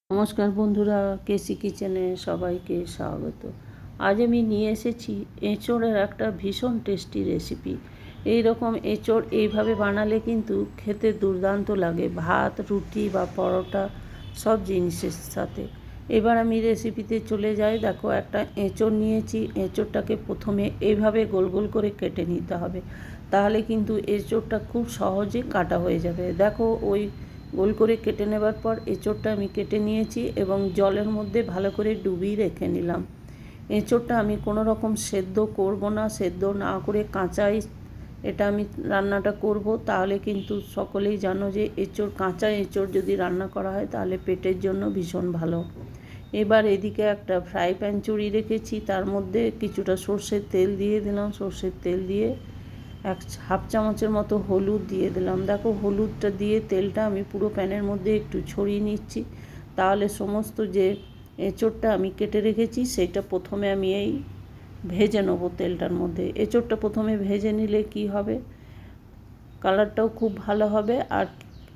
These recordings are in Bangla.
নমস্কার বন্ধুরা, কেসি কিচেনে সবাইকে স্বাগত। আজ আমি নিয়ে এসেছি এঁচোড়ের একটা ভীষণ টেস্টি রেসিপি। এই রকম এঁচোড় এইভাবে বানালে কিন্তু খেতে দুর্দান্ত লাগে, ভাত, রুটি বা পরোটা সব জিনিসের সাথে। এবার আমি রেসিপিতে চলে যাই। দেখো, একটা এঁচোড় নিয়েছি। এঁচোড়টাকে প্রথমে এইভাবে গোল গোল করে কেটে নিতে হবে, তাহলে কিন্তু এঁচোড়টা খুব সহজে কাটা হয়ে যাবে। দেখো, ওই গোল করে কেটে নেবার পর এঁচোড়টা আমি কেটে নিয়েছি এবং জলের মধ্যে ভালো করে ডুবিয়ে রেখে নিলাম। এঁচোড়টা আমি কোনো রকম সেদ্ধ করব না, সেদ্ধ না করে কাঁচাই এটা আমি রান্নাটা করব। তাহলে কিন্তু সকলেই জানো যে কাঁচা এঁচোড় যদি রান্না করা হয় তাহলে পেটের জন্য ভীষণ ভালো। এবার এদিকে একটা ফ্রাই প্যান চড়িয়ে রেখেছি, তার মধ্যে কিছুটা সর্ষের তেল দিয়ে দিলাম। সর্ষের তেল দিয়ে হাফ চামচের মতো হলুদ দিয়ে দিলাম। দেখো, হলুদটা দিয়ে তেলটা আমি পুরো প্যানের মধ্যে একটু ছড়িয়ে নিচ্ছি, তাহলে সমস্ত যে এঁচোড়টা আমি কেটে রেখেছি সেটা প্রথমে আমি এই ভেজে নেব তেলটার মধ্যে। এঁচোড়টা প্রথমে ভেজে নিলে কি হবে, কালারটাও খুব ভালো হবে আর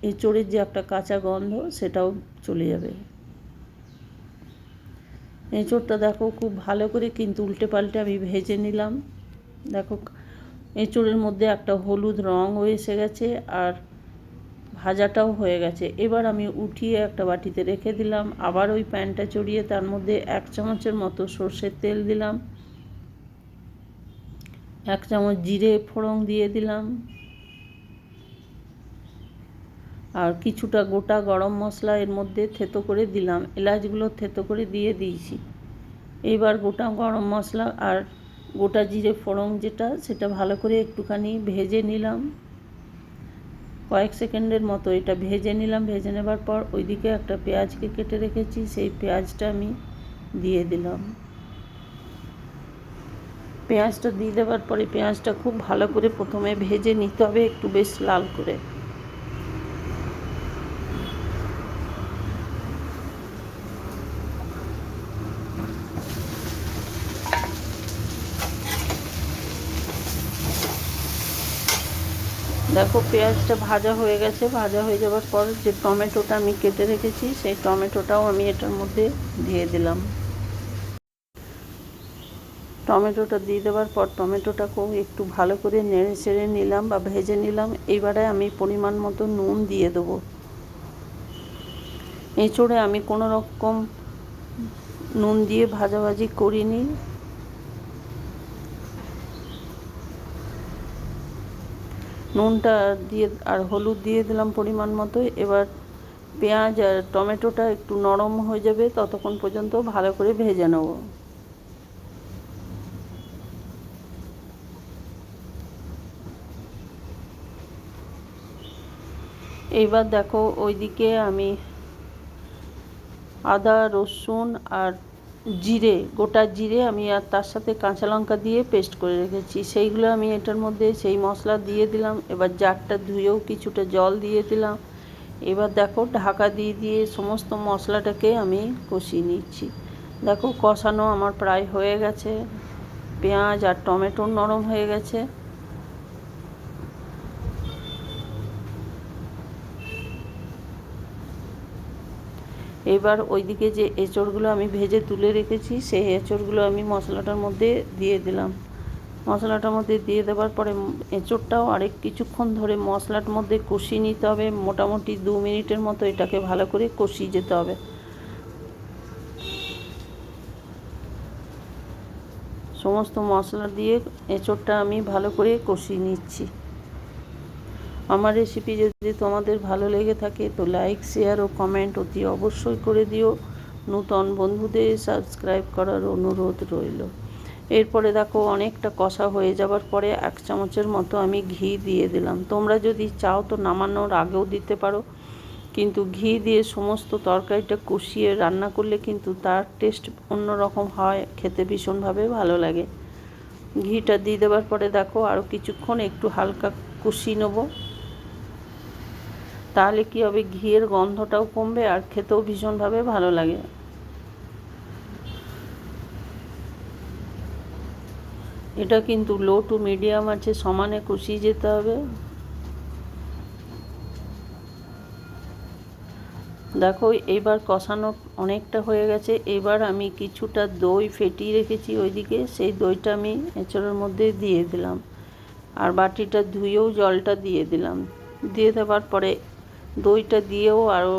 এঁচোড়ের যে একটা কাঁচা গন্ধ সেটাও চলে যাবে। এঁচোড়টা দেখো খুব ভালো করে কিন্তু উল্টে পাল্টে আমি ভেজে নিলাম। দেখো, এঁচোড়ের মধ্যে একটা হলুদ রঙ এসে গেছে আর ভাজাটাও হয়ে গেছে। এবার আমি উঠিয়ে একটা বাটিতে রেখে দিলাম। আবার ওই প্যানটা চড়িয়ে তার মধ্যে 1 চামচের মতো সর্ষের তেল দিলাম, 1 চামচ জিরে ফোড়ন দিয়ে দিলাম আর কিছুটা গোটা গরম মশলা এর মধ্যে থেতো করে দিলাম। এলাচগুলো থেতো করে দিয়ে দিয়েছি। এবার গোটা গরম মশলা আর গোটা জিরে ফোড়ন সেটা ভালো করে একটুখানি ভেজে নিলাম। কয়েক সেকেন্ডের মতো এটা ভেজে নিলাম। ভেজে নেবার পর ওইদিকে একটা পেঁয়াজকে কেটে রেখেছি, সেই পেঁয়াজটা আমি দিয়ে দিলাম। পেঁয়াজটা দিয়ে দেওয়ার পরে পেঁয়াজটা খুব ভালো করে প্রথমে ভেজে নিতে হবে, একটু বেশ লাল করে। দেখো, পেঁয়াজটা ভাজা হয়ে গেছে। ভাজা হয়ে যাওয়ার পর যে টমেটোটা আমি কেটে রেখেছি সেই টমেটোটাও আমি এটার মধ্যে দিয়ে দিলাম। টমেটোটা দিয়ে দেওয়ার পর টমেটোটাকেও একটু ভালো করে নেড়ে চেড়ে নিলাম বা ভেজে নিলাম। এবারে আমি পরিমাণ মতো নুন দিয়ে দেবো। এঁচোড়ে আমি কোনো রকম নুন দিয়ে ভাজাভাজি করিনি। নুনটা দিয়ে আর হলুদ দিয়ে দিলাম পরিমাণ মতো। এবার পেঁয়াজ আর টমেটোটা একটু নরম হয়ে যাবে, ততক্ষণ পর্যন্ত ভালো করে ভেজে নেব। এইবার দেখো, ওইদিকে আমি আদা, রসুন আর জিরে, গোটা জিরে আমি আর তার সাথে কাঁচা লঙ্কা দিয়ে পেস্ট করে রেখেছি, সেইগুলো আমি এটার মধ্যে সেই মশলা দিয়ে দিলাম। এবার জারটা ধুয়েও কিছুটা জল দিয়ে দিলাম। এবার দেখো, ঢাকা দিয়ে দিয়ে সমস্ত মশলাটাকে আমি কষিয়ে নিচ্ছি। দেখো, কষানো আমার প্রায় হয়ে গেছে। পেঁয়াজ আর টমেটো নরম হয়ে গেছে। এবার ওইদিকে যে এঁচোড়গুলো আমি ভেজে তুলে রেখেছি সেই এঁচোড়গুলো আমি মশলাটার মধ্যে দিয়ে দিলাম। মশলাটার মধ্যে দিয়ে দেওয়ার পরে এঁচোড়টাও আরেক কিছুক্ষণ ধরে মশলার মধ্যে কষিয়ে নিতে হবে। মোটামুটি 2 মিনিটের মতো এটাকে ভালো করে কষিয়ে যেতে হবে। সমস্ত মশলা দিয়ে এঁচোড়টা আমি ভালো করে কষিয়ে নিচ্ছি। আমার রেসিপি যদি তোমাদের ভালো লেগে থাকে তো লাইক, শেয়ার ও কমেন্ট অতি অবশ্যই করে দিও। নূতন বন্ধুদের সাবস্ক্রাইব করার অনুরোধ রইল। এরপরে দেখো, অনেকটা কষা হয়ে যাবার পরে 1 চামচের মতো আমি ঘি দিয়ে দিলাম। তোমরা যদি চাও তো নামানোর আগেও দিতে পারো, কিন্তু ঘি দিয়ে সমস্ত তরকারিটা কষিয়ে রান্না করলে কিন্তু তার টেস্ট অন্যরকম হয়, খেতে ভীষণভাবে ভালো লাগে। ঘিটা দিয়ে দেওয়ার পরে দেখো, আরও কিছুক্ষণ একটু হালকা কষিয়ে নেবো। তাহলে কী হবে, ঘিয়ের গন্ধটাও কমবে আর খেতেও ভীষণভাবে ভালো লাগে। এটা কিন্তু লো টু মিডিয়াম আছে সমানে কষিয়ে যেতে হবে। দেখো এইবার কষানো অনেকটা হয়ে গেছে। এবার আমি কিছুটা দই ফেটিয়ে রেখেছি ওইদিকে, সেই দইটা আমি এঁচোড়ের মধ্যে দিয়ে দিলাম। আর বাটিটা ধুয়েও জলটা দিয়ে দিলাম। দিয়ে দেওয়ার পরে দইটা দিয়েও আরও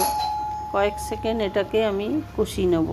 কয়েক সেকেন্ড এটাকে আমি কষিয়ে নেব।